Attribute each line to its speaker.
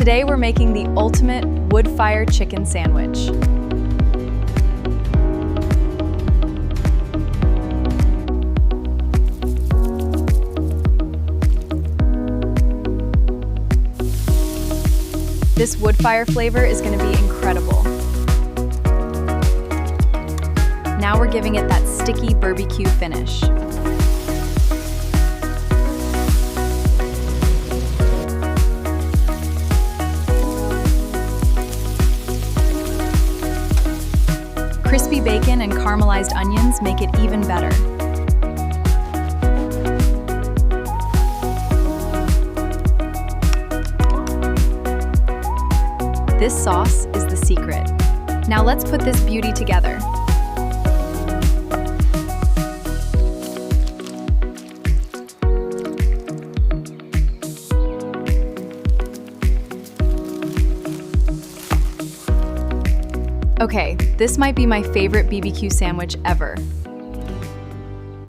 Speaker 1: Today we're making the ultimate wood-fire chicken sandwich. This wood-fire flavor is going to be incredible. Now we're giving it that sticky barbecue finish. Crispy bacon and caramelized onions make it even better. This sauce is the secret. Now let's put this beauty together. Okay, this might be my favorite BBQ sandwich ever.